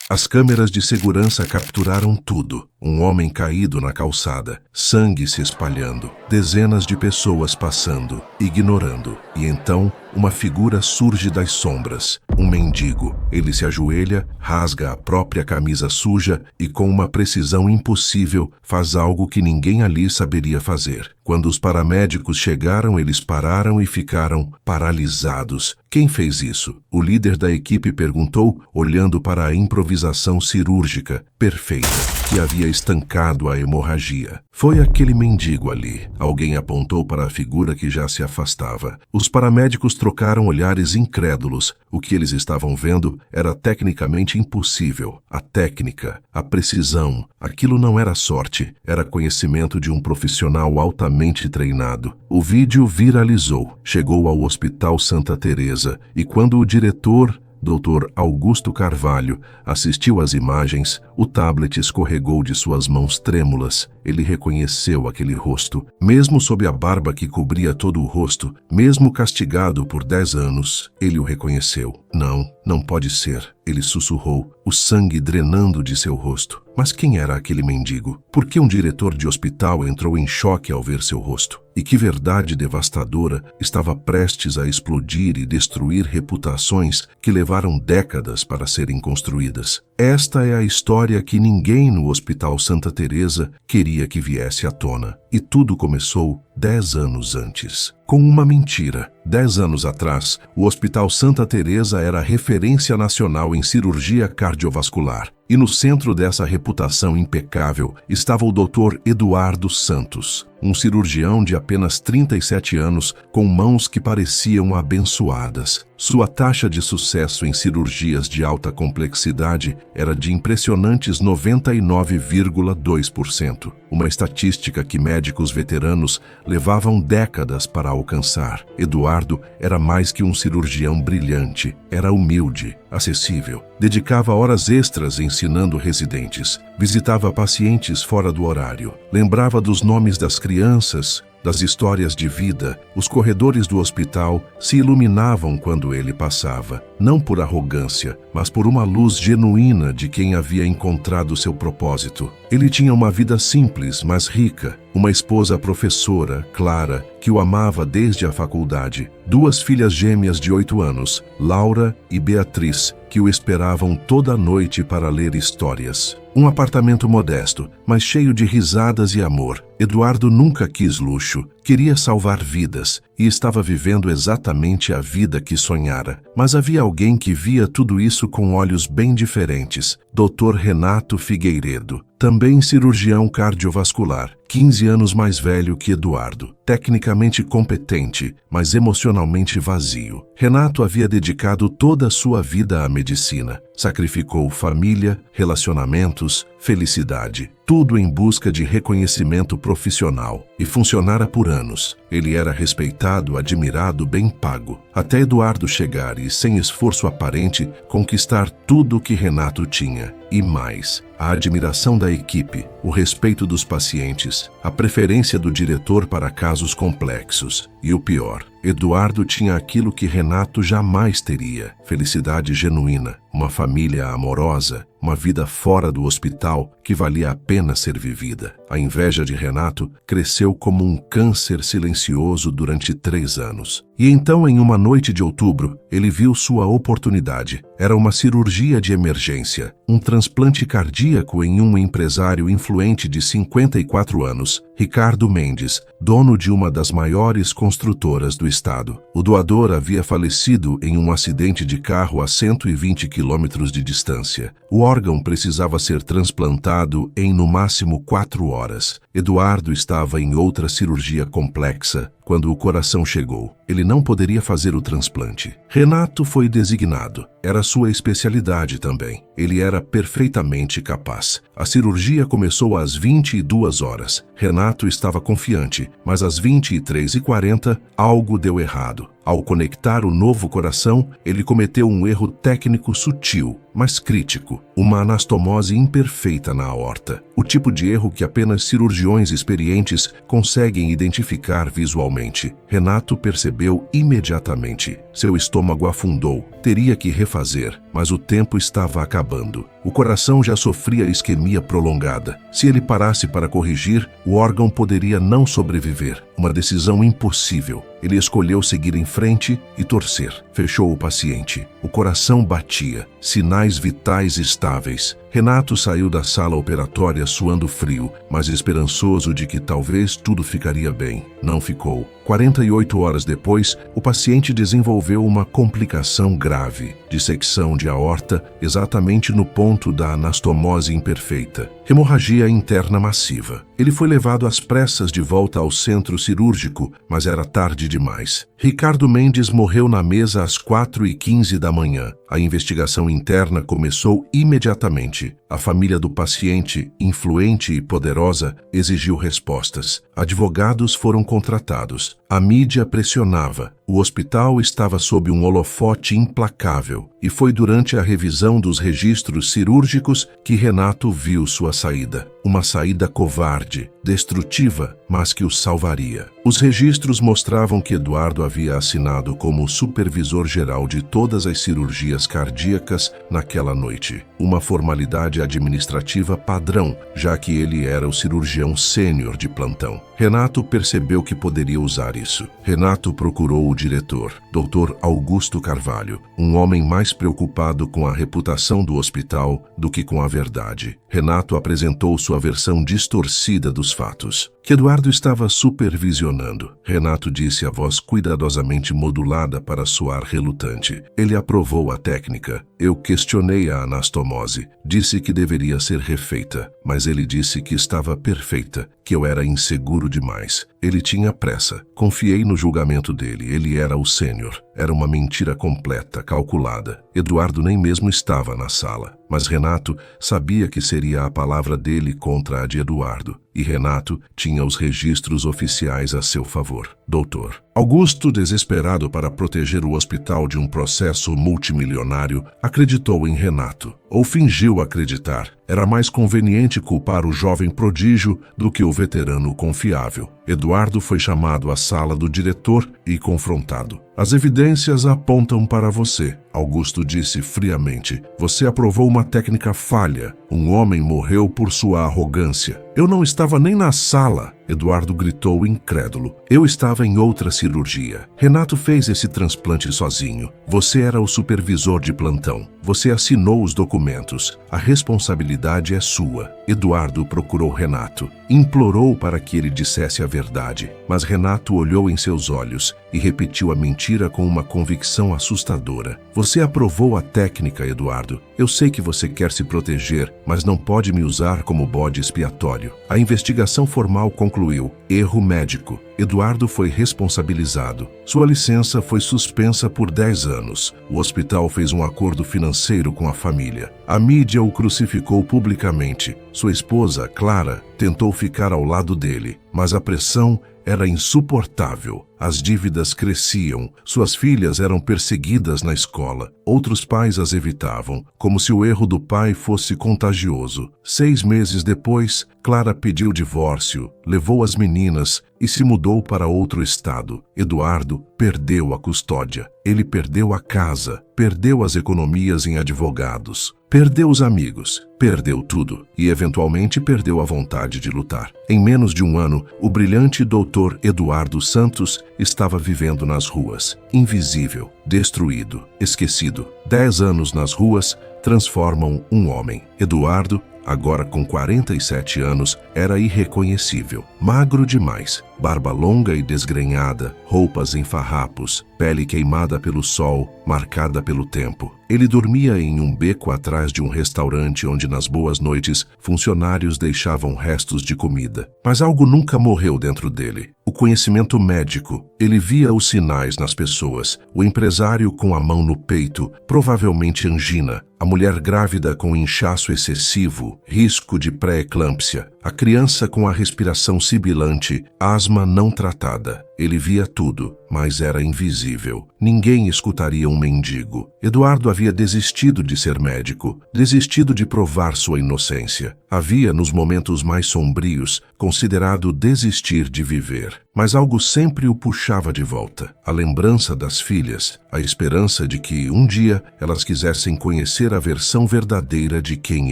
As câmeras de segurança capturaram tudo. Um homem caído na calçada, sangue se espalhando, dezenas de pessoas passando, ignorando. E então, uma figura surge das sombras. Um mendigo. Ele se ajoelha, rasga a própria camisa suja e, com uma precisão impossível, faz algo que ninguém ali saberia fazer. Quando os paramédicos chegaram, eles pararam e ficaram paralisados. Quem fez isso? O líder da equipe perguntou, olhando para a improvisação cirúrgica perfeita, que havia estancado a hemorragia. Foi aquele mendigo ali. Alguém apontou para a figura que já se afastava. Os paramédicos trocaram olhares incrédulos. O que eles estavam vendo era tecnicamente impossível. A técnica, a precisão, aquilo não era sorte, era conhecimento de um profissional altamente treinado. O vídeo viralizou, chegou ao Hospital Santa Teresa e quando o diretor, Dr. Augusto Carvalho, assistiu às imagens, o tablet escorregou de suas mãos trêmulas. Ele reconheceu aquele rosto. Mesmo sob a barba que cobria todo o rosto, mesmo castigado por 10 anos, ele o reconheceu. Não pode ser, ele sussurrou, o sangue drenando de seu rosto. Mas quem era aquele mendigo? Por que um diretor de hospital entrou em choque ao ver seu rosto? E que verdade devastadora estava prestes a explodir e destruir reputações que levaram décadas para serem construídas? Esta é a história que ninguém no Hospital Santa Teresa queria que viesse à tona. E tudo começou 10 anos antes. Com uma mentira. 10 anos atrás, o Hospital Santa Teresa era referência nacional em cirurgia cardiovascular. E no centro dessa reputação impecável estava o Dr. Eduardo Santos, um cirurgião de apenas 37 anos com mãos que pareciam abençoadas. Sua taxa de sucesso em cirurgias de alta complexidade era de impressionantes 99,2%, uma estatística que médicos veteranos levavam décadas para alcançar. Eduardo era mais que um cirurgião brilhante, era humilde, acessível, dedicava horas extras ensinando residentes, visitava pacientes fora do horário, lembrava dos nomes das crianças, das histórias de vida. Os corredores do hospital se iluminavam quando ele passava, não por arrogância, mas por uma luz genuína de quem havia encontrado seu propósito. Ele tinha uma vida simples, mas rica, uma esposa professora, Clara, que o amava desde a faculdade, 2 filhas gêmeas de 8 anos, Laura e Beatriz, que o esperavam toda noite para ler histórias. Um apartamento modesto, mas cheio de risadas e amor. Eduardo nunca quis luxo, queria salvar vidas e estava vivendo exatamente a vida que sonhara. Mas havia alguém que via tudo isso com olhos bem diferentes. Dr. Renato Figueiredo, também cirurgião cardiovascular, 15 anos mais velho que Eduardo, tecnicamente competente, mas emocionalmente vazio. Renato havia dedicado toda a sua vida à medicina. Sacrificou família, relacionamentos, felicidade, tudo em busca de reconhecimento profissional. E funcionara por anos. Ele era respeitado, admirado, bem pago. Até Eduardo chegar e, sem esforço aparente, conquistar tudo o que Renato tinha. E mais, a admiração da equipe, o respeito dos pacientes, a preferência do diretor para casos complexos. E o pior, Eduardo tinha aquilo que Renato jamais teria: felicidade genuína, uma família amorosa, uma vida fora do hospital que valia a pena ser vivida. A inveja de Renato cresceu como um câncer silencioso durante 3 anos. E então, em uma noite de outubro, ele viu sua oportunidade. Era uma cirurgia de emergência, um transplante cardíaco em um empresário influente de 54 anos, Ricardo Mendes, dono de uma das maiores construtoras do estado. O doador havia falecido em um acidente de carro a 120 quilômetros de distância. O órgão precisava ser transplantado em no máximo 4 horas. Eduardo estava em outra cirurgia complexa quando o coração chegou. Ele não poderia fazer o transplante. Renato foi designado. Era sua especialidade também. Ele era perfeitamente capaz. A cirurgia começou às 22 horas. Renato estava confiante, mas às 23h40 algo deu errado. Ao conectar o novo coração, ele cometeu um erro técnico sutil, mas crítico, uma anastomose imperfeita na aorta. O tipo de erro que apenas cirurgiões experientes conseguem identificar visualmente. Renato percebeu imediatamente. Seu estômago afundou. Teria que refazer, mas o tempo estava acabando. O coração já sofria isquemia prolongada. Se ele parasse para corrigir, o órgão poderia não sobreviver. Uma decisão impossível. Ele escolheu seguir em frente e torcer. Fechou o paciente. O coração batia. Sinais vitais estáveis. Renato saiu da sala operatória suando frio, mas esperançoso de que talvez tudo ficaria bem. Não ficou. 48 horas depois, o paciente desenvolveu uma complicação grave, dissecção de aorta exatamente no ponto da anastomose imperfeita. Hemorragia interna massiva. Ele foi levado às pressas de volta ao centro cirúrgico, mas era tarde demais. Ricardo Mendes morreu na mesa às 4h15 da manhã. A investigação interna começou imediatamente. A família do paciente, influente e poderosa, exigiu respostas. Advogados foram contratados. A mídia pressionava. O hospital estava sob um holofote implacável. E foi durante a revisão dos registros cirúrgicos que Renato viu sua saída. Uma saída covarde, destrutiva, mas que o salvaria. Os registros mostravam que Eduardo havia assinado como supervisor-geral de todas as cirurgias cardíacas naquela noite. Uma formalidade administrativa padrão, já que ele era o cirurgião sênior de plantão. Renato percebeu que poderia usar isso. Renato procurou o diretor, Dr. Augusto Carvalho, um homem mais preocupado com a reputação do hospital do que com a verdade. Renato apresentou sua versão distorcida dos fatos, que Eduardo estava supervisionando. Renato disse a voz cuidadosamente modulada para soar relutante. Ele aprovou a técnica. Eu questionei a anastomose. Disse que deveria ser refeita, mas ele disse que estava perfeita, que eu era inseguro demais. Ele tinha pressa. Confiei no julgamento dele. Ele era o sênior. Era uma mentira completa, calculada. Eduardo nem mesmo estava na sala. Mas Renato sabia que seria a palavra dele contra a de Eduardo. E Renato tinha os registros oficiais a seu favor. Doutor. Augusto, desesperado para proteger o hospital de um processo multimilionário, acreditou em Renato. Ou fingiu acreditar. Era mais conveniente culpar o jovem prodígio do que o veterano confiável. Eduardo foi chamado à sala do diretor e confrontado. As evidências apontam para você, Augusto disse friamente. Você aprovou uma técnica falha. Um homem morreu por sua arrogância. Eu não estava nem na sala, Eduardo gritou incrédulo. Eu estava em outra cirurgia. Renato fez esse transplante sozinho. Você era o supervisor de plantão. Você assinou os documentos. A responsabilidade é sua. Eduardo procurou Renato. Implorou para que ele dissesse a verdade. Mas Renato olhou em seus olhos e repetiu a mentira com uma convicção assustadora. Você aprovou a técnica, Eduardo. Eu sei que você quer se proteger, mas não pode me usar como bode expiatório. A investigação formal concluiu. Erro médico. Eduardo foi responsabilizado. Sua licença foi suspensa por 10 anos. O hospital fez um acordo financeiro com a família. A mídia o crucificou publicamente. Sua esposa, Clara, tentou ficar ao lado dele, mas a pressão era insuportável. As dívidas cresciam. Suas filhas eram perseguidas na escola. Outros pais as evitavam, como se o erro do pai fosse contagioso. 6 meses depois, Clara pediu divórcio, levou as meninas e se mudou para outro estado. Eduardo perdeu a custódia. Ele perdeu a casa, perdeu as economias em advogados, perdeu os amigos, perdeu tudo e, eventualmente, perdeu a vontade de lutar. Em menos de um ano, o brilhante doutor Eduardo Santos estava vivendo nas ruas, invisível, destruído, esquecido. 10 anos nas ruas transformam um homem. Eduardo, agora com 47 anos, era irreconhecível. Magro demais, barba longa e desgrenhada, roupas em farrapos, pele queimada pelo sol, marcada pelo tempo. Ele dormia em um beco atrás de um restaurante onde, nas boas noites, funcionários deixavam restos de comida. Mas algo nunca morreu dentro dele. O conhecimento médico. Ele via os sinais nas pessoas. O empresário com a mão no peito, provavelmente angina. A mulher grávida com inchaço excessivo, risco de pré-eclâmpsia. A criança com a respiração sibilante, asma não tratada. Ele via tudo, mas era invisível. Ninguém escutaria um mendigo. Eduardo havia desistido de ser médico, desistido de provar sua inocência. Havia, nos momentos mais sombrios, considerado desistir de viver. Mas algo sempre o puxava de volta. A lembrança das filhas, a esperança de que, um dia, elas quisessem conhecer a versão verdadeira de quem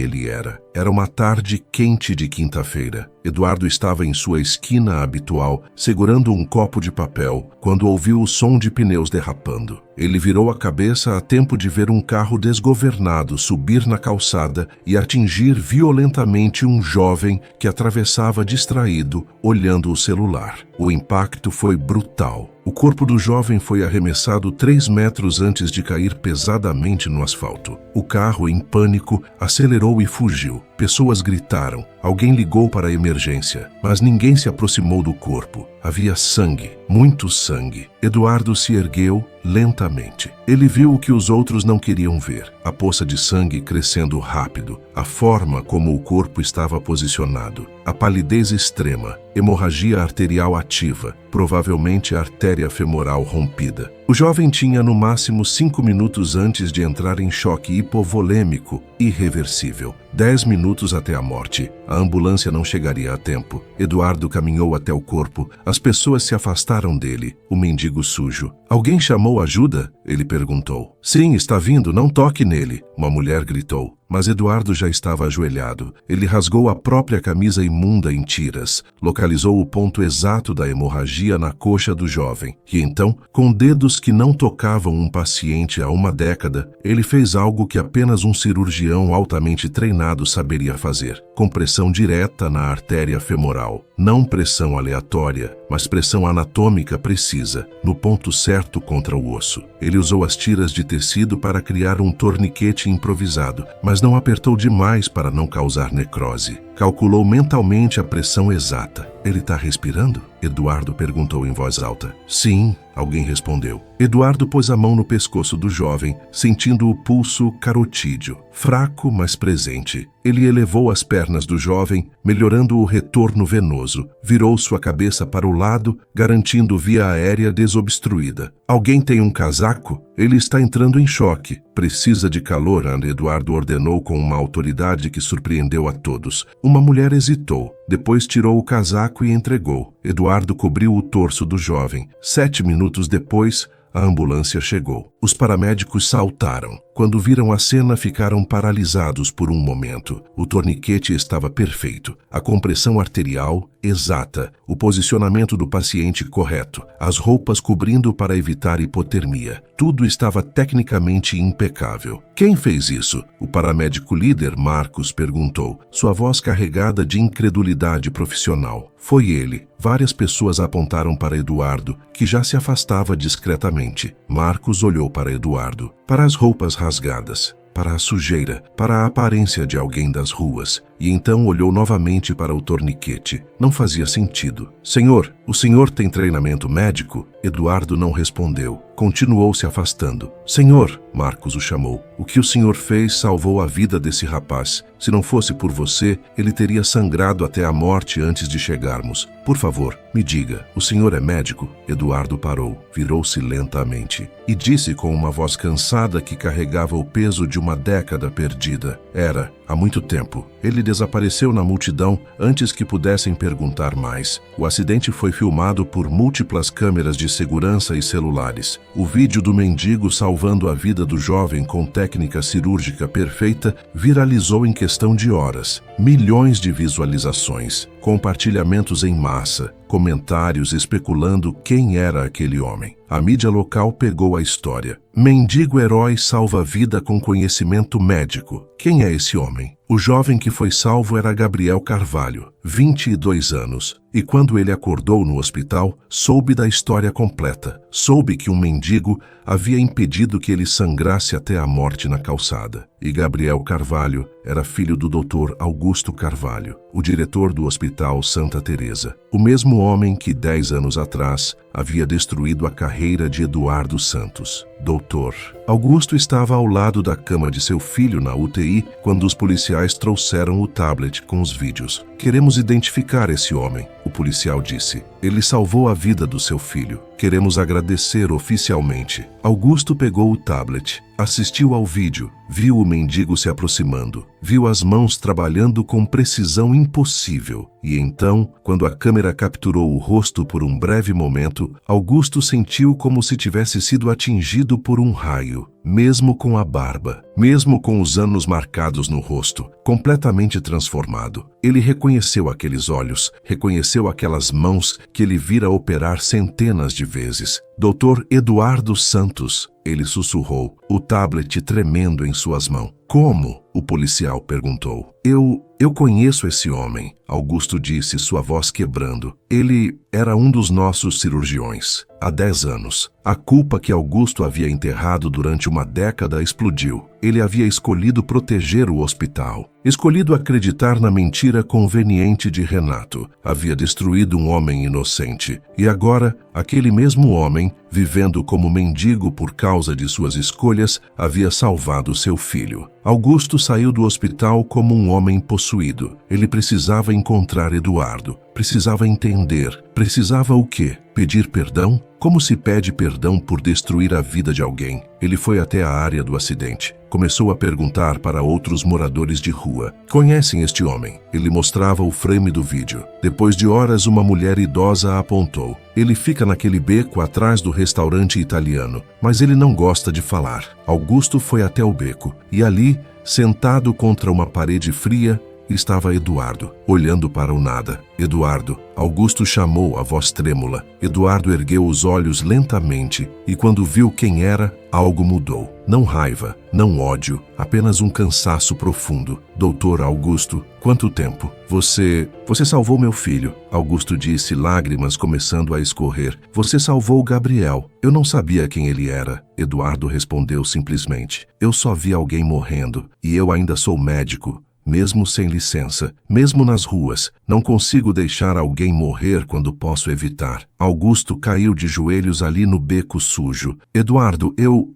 ele era. Era uma tarde quente de quinta-feira. Eduardo estava em sua esquina habitual, segurando um copo de papel, quando ouviu o som de pneus derrapando. Ele virou a cabeça a tempo de ver um carro desgovernado subir na calçada e atingir violentamente um jovem que atravessava distraído, olhando o celular. O impacto foi brutal. O corpo do jovem foi arremessado 3 metros antes de cair pesadamente no asfalto. O carro, em pânico, acelerou e fugiu. Pessoas gritaram. Alguém ligou para a emergência, mas ninguém se aproximou do corpo. Havia sangue, muito sangue. Eduardo se ergueu lentamente. Ele viu o que os outros não queriam ver. A poça de sangue crescendo rápido. A forma como o corpo estava posicionado. A palidez extrema. Hemorragia arterial ativa. Provavelmente artéria femoral rompida. O jovem tinha no máximo 5 minutos antes de entrar em choque hipovolêmico irreversível. 10 minutos até a morte. A ambulância não chegaria a tempo. Eduardo caminhou até o corpo. As pessoas se afastaram dele. O mendigo sujo. Alguém chamou ajuda? Ele perguntou. Sim, está vindo, não toque nele. Uma mulher gritou. Mas Eduardo já estava ajoelhado. Ele rasgou a própria camisa imunda em tiras, localizou o ponto exato da hemorragia na coxa do jovem. E então, com dedos que não tocavam um paciente há uma década, ele fez algo que apenas um cirurgião altamente treinado saberia fazer. Compressão direta na artéria femoral. Não pressão aleatória, mas pressão anatômica precisa, no ponto certo contra o osso. Ele usou as tiras de tecido para criar um torniquete improvisado, mas não apertou demais para não causar necrose. Calculou mentalmente a pressão exata. Ele está respirando? Eduardo perguntou em voz alta. Sim, alguém respondeu. Eduardo pôs a mão no pescoço do jovem, sentindo o pulso carotídeo, fraco, mas presente. Ele elevou as pernas do jovem, melhorando o retorno venoso. Virou sua cabeça para o lado, garantindo via aérea desobstruída. Alguém tem um casaco? Ele está entrando em choque. Precisa de calor, Eduardo ordenou com uma autoridade que surpreendeu a todos. Uma mulher hesitou. Depois tirou o casaco e entregou. Eduardo cobriu o torso do jovem. 7 minutos depois, a ambulância chegou. Os paramédicos saltaram. Quando viram a cena, ficaram paralisados por um momento. O torniquete estava perfeito. A compressão arterial exata. O posicionamento do paciente correto. As roupas cobrindo para evitar hipotermia. Tudo estava tecnicamente impecável. Quem fez isso? O paramédico líder, Marcos, perguntou, sua voz carregada de incredulidade profissional. Foi ele. Várias pessoas apontaram para Eduardo, que já se afastava discretamente. Marcos olhou para Eduardo, para as roupas rasgadas, para a sujeira, para a aparência de alguém das ruas, e então olhou novamente para o torniquete. Não fazia sentido. Senhor, o senhor tem treinamento médico? Eduardo não respondeu. Continuou se afastando. Senhor, Marcos o chamou. O que o senhor fez salvou a vida desse rapaz. Se não fosse por você, ele teria sangrado até a morte antes de chegarmos. Por favor, me diga, o senhor é médico? Eduardo parou, virou-se lentamente e disse com uma voz cansada que carregava o peso de uma década perdida. Era, há muito tempo. Ele desapareceu na multidão antes que pudessem perguntar mais. O acidente foi filmado por múltiplas câmeras de segurança e celulares. O vídeo do mendigo salvando a vida do jovem com técnica cirúrgica perfeita viralizou em questão de horas. Milhões de visualizações, compartilhamentos em massa, comentários especulando quem era aquele homem. A mídia local pegou a história. Mendigo herói salva vida com conhecimento médico. Quem é esse homem? O jovem que foi salvo era Gabriel Carvalho, 22 anos. E quando ele acordou no hospital, soube da história completa. Soube que um mendigo havia impedido que ele sangrasse até a morte na calçada. E Gabriel Carvalho era filho do Dr. Augusto Carvalho, o diretor do Hospital Santa Teresa. O mesmo homem que 10 anos atrás havia destruído a carreira de Eduardo Santos. Doutor. Augusto estava ao lado da cama de seu filho na UTI quando os policiais trouxeram o tablet com os vídeos. Queremos identificar esse homem. o policial disse. Ele salvou a vida do seu filho. Queremos agradecer oficialmente. Augusto pegou o tablet, assistiu ao vídeo, viu o mendigo se aproximando, viu as mãos trabalhando com precisão impossível. E então, quando a câmera capturou o rosto por um breve momento, Augusto sentiu como se tivesse sido atingido por um raio. Mesmo com a barba, mesmo com os anos marcados no rosto, completamente transformado, ele reconheceu aqueles olhos, reconheceu aquelas mãos que ele vira operar centenas de vezes. Dr. Eduardo Santos, ele sussurrou, o tablet tremendo em suas mãos. Como? O policial perguntou. Eu conheço esse homem, Augusto disse, sua voz quebrando. Ele era um dos nossos cirurgiões. Há 10 anos. A culpa que Augusto havia enterrado durante uma década explodiu. Ele havia escolhido proteger o hospital. Escolhido acreditar na mentira conveniente de Renato. Havia destruído um homem inocente. E agora, aquele mesmo homem, vivendo como mendigo por causa de suas escolhas, havia salvado seu filho. Augusto saiu do hospital como um homem possuído. Ele precisava encontrar Eduardo. Precisava entender. Precisava o quê? Pedir perdão? Como se pede perdão por destruir a vida de alguém? Ele foi até a área do acidente. Começou a perguntar para outros moradores de rua. Conhecem este homem? Ele mostrava o frame do vídeo. Depois de horas, uma mulher idosa apontou. Ele fica naquele beco atrás do restaurante italiano, mas ele não gosta de falar. Augusto foi até o beco e ali, sentado contra uma parede fria, estava Eduardo, olhando para o nada. Eduardo, Augusto chamou a voz trêmula. Eduardo ergueu os olhos lentamente e quando viu quem era, algo mudou. Não raiva, não ódio, apenas um cansaço profundo. Doutor Augusto, quanto tempo? Você salvou meu filho, Augusto disse, lágrimas começando a escorrer. Você salvou Gabriel. Eu não sabia quem ele era. Eduardo respondeu simplesmente. Eu só vi alguém morrendo e eu ainda sou médico. Mesmo sem licença, mesmo nas ruas, não consigo deixar alguém morrer quando posso evitar. Augusto caiu de joelhos ali no beco sujo. Eduardo,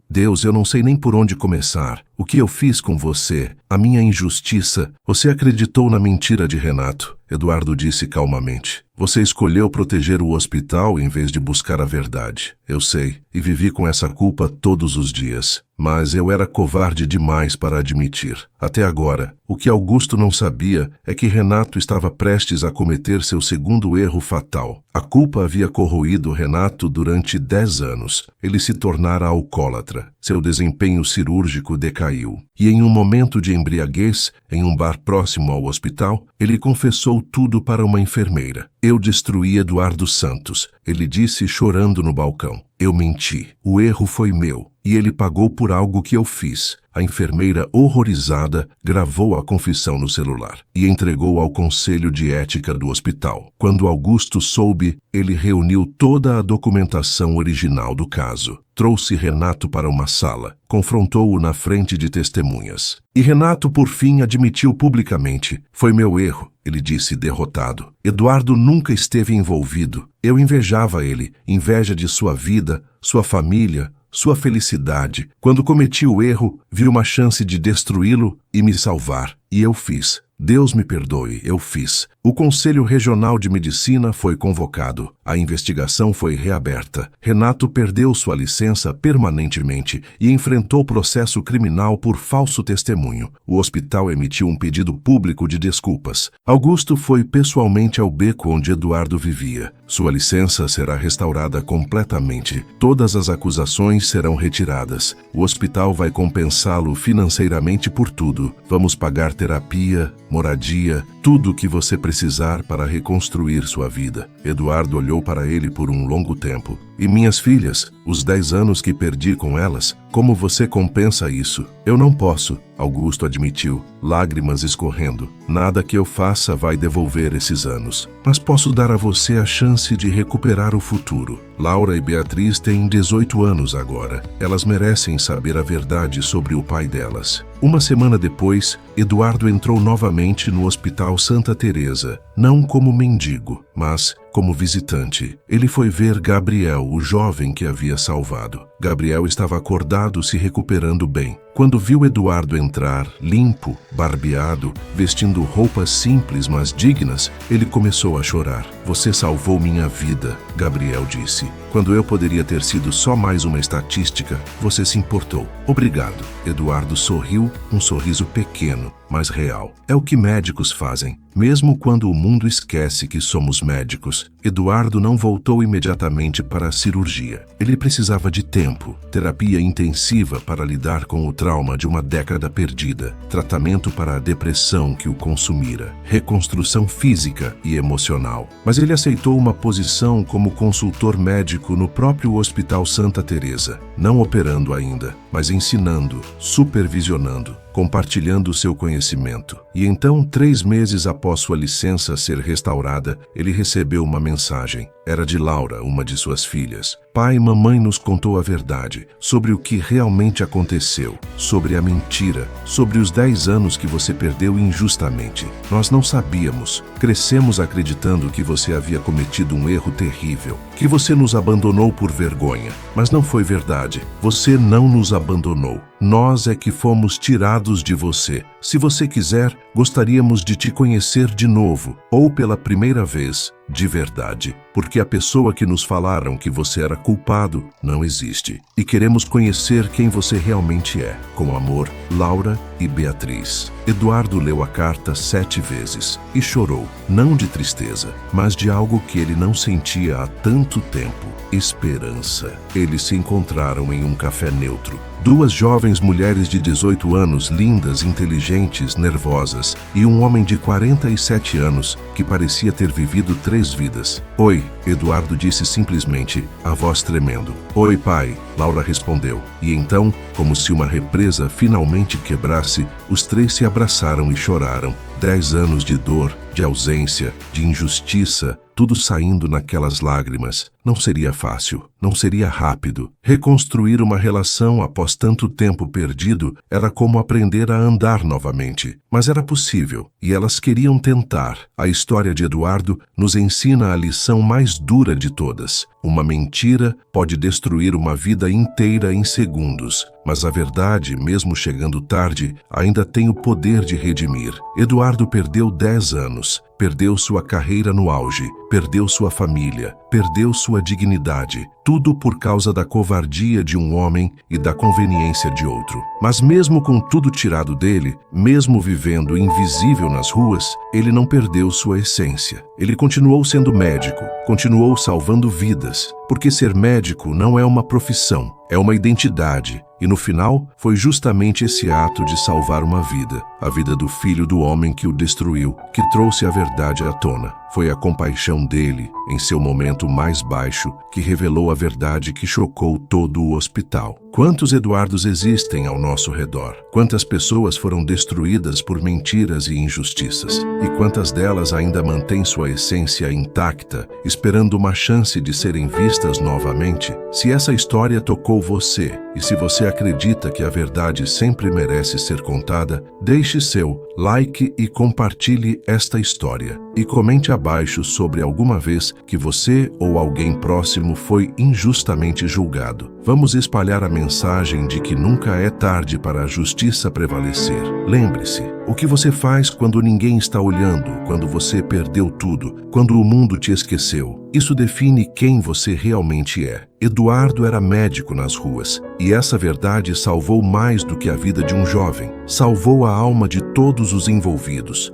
Deus, eu não sei nem por onde começar. O que eu fiz com você? A minha injustiça? Você acreditou na mentira de Renato? Eduardo disse calmamente. Você escolheu proteger o hospital em vez de buscar a verdade. Eu sei, e vivi com essa culpa todos os dias. Mas eu era covarde demais para admitir. Até agora, o que Augusto não sabia é que Renato estava prestes a cometer seu segundo erro fatal. A culpa havia corroído Renato durante 10 anos. Ele se tornara alcoólatra. Seu desempenho cirúrgico decaiu. E em um momento de embriaguez, em um bar próximo ao hospital, ele confessou tudo para uma enfermeira. Eu destruí Eduardo Santos, ele disse chorando no balcão. Eu menti. O erro foi meu. E ele pagou por algo que eu fiz. A enfermeira, horrorizada, gravou a confissão no celular e entregou ao conselho de ética do hospital. Quando Augusto soube, ele reuniu toda a documentação original do caso. Trouxe Renato para uma sala, confrontou-o na frente de testemunhas. E Renato, por fim, admitiu publicamente. Foi meu erro, ele disse derrotado. Eduardo nunca esteve envolvido. Eu invejava ele, inveja de sua vida, sua família, sua felicidade. Quando cometi o erro, vi uma chance de destruí-lo e me salvar. E eu fiz. Deus me perdoe, eu fiz. O Conselho Regional de Medicina foi convocado. A investigação foi reaberta. Renato perdeu sua licença permanentemente e enfrentou processo criminal por falso testemunho. O hospital emitiu um pedido público de desculpas. Augusto foi pessoalmente ao beco onde Eduardo vivia. Sua licença será restaurada completamente. Todas as acusações serão retiradas. O hospital vai compensá-lo financeiramente por tudo. Vamos pagar terapia, moradia, tudo o que você precisar para reconstruir sua vida. Eduardo olhou para ele por um longo tempo. E minhas filhas, os 10 anos que perdi com elas, como você compensa isso? Eu não posso, Augusto admitiu, lágrimas escorrendo. Nada que eu faça vai devolver esses anos. Mas posso dar a você a chance de recuperar o futuro. Laura e Beatriz têm 18 anos agora. Elas merecem saber a verdade sobre o pai delas. Uma semana depois, Eduardo entrou novamente no Hospital Santa Teresa, não como mendigo, mas como visitante. Ele foi ver Gabriel, o jovem que havia salvado. Gabriel estava acordado, se recuperando bem. Quando viu Eduardo entrar, limpo, barbeado, vestindo roupas simples mas dignas, ele começou a chorar. "Você salvou minha vida", Gabriel disse. "Quando eu poderia ter sido só mais uma estatística, você se importou." "Obrigado." Eduardo sorriu, um sorriso pequeno, mas real. É o que médicos fazem, mesmo quando o mundo esquece que somos médicos. Eduardo não voltou imediatamente para a cirurgia. Ele precisava de tempo, terapia intensiva para lidar com o trauma de uma década perdida, tratamento para a depressão que o consumira, reconstrução física e emocional. Mas ele aceitou uma posição como consultor médico no próprio Hospital Santa Teresa, não operando ainda, mas ensinando, supervisionando, compartilhando seu conhecimento. E então, 3 meses após sua licença ser restaurada, ele recebeu uma mensagem. Era de Laura, uma de suas filhas. "Pai e mamãe nos contou a verdade sobre o que realmente aconteceu, sobre a mentira, sobre os 10 anos que você perdeu injustamente. Nós não sabíamos. Crescemos acreditando que você havia cometido um erro terrível, que você nos abandonou por vergonha. Mas não foi verdade. Você não nos abandonou. Nós é que fomos tirados de você. Se você quiser, gostaríamos de te conhecer de novo, ou pela primeira vez, de verdade, porque a pessoa que nos falaram que você era culpado não existe. E queremos conhecer quem você realmente é. Com amor, Laura e Beatriz." Eduardo leu a carta 7 vezes e chorou, não de tristeza, mas de algo que ele não sentia há tanto tempo: esperança. Eles se encontraram em um café neutro. 2 jovens mulheres de 18 anos, lindas, inteligentes, nervosas, e um homem de 47 anos que parecia ter vivido 3 vidas. "Oi", Eduardo disse simplesmente, a voz tremendo. "Oi, pai", Laura respondeu. E então, como se uma represa finalmente quebrasse, os 3 se abraçaram e choraram. 10 anos de dor, de ausência, de injustiça, tudo saindo naquelas lágrimas. Não seria fácil, não seria rápido. Reconstruir uma relação após tanto tempo perdido era como aprender a andar novamente. Mas era possível, e elas queriam tentar. A história de Eduardo nos ensina a lição mais dura de todas. Uma mentira pode destruir uma vida inteira em segundos, mas a verdade, mesmo chegando tarde, ainda tem o poder de redimir. Eduardo perdeu 10 anos. Perdeu sua carreira no auge, perdeu sua família, perdeu sua dignidade, tudo por causa da covardia de um homem e da conveniência de outro. Mas mesmo com tudo tirado dele, mesmo vivendo invisível nas ruas, ele não perdeu sua essência. Ele continuou sendo médico, continuou salvando vidas, porque ser médico não é uma profissão, é uma identidade. E no final, foi justamente esse ato de salvar uma vida, a vida do filho do homem que o destruiu, que trouxe a verdade à tona. Foi a compaixão dele, em seu momento mais baixo, que revelou a verdade que chocou todo o hospital. Quantos Eduardos existem ao nosso redor? Quantas pessoas foram destruídas por mentiras e injustiças? E quantas delas ainda mantêm sua essência intacta, esperando uma chance de serem vistas novamente? Se essa história tocou você, e se você acredita que a verdade sempre merece ser contada, deixe seu like e compartilhe esta história. E comente abaixo sobre alguma vez que você ou alguém próximo foi injustamente julgado. Vamos espalhar a mensagem de que nunca é tarde para a justiça prevalecer. Lembre-se, o que você faz quando ninguém está olhando, quando você perdeu tudo, quando o mundo te esqueceu? Isso define quem você realmente é. Eduardo era médico nas ruas, e essa verdade salvou mais do que a vida de um jovem. Salvou a alma de todos os envolvidos.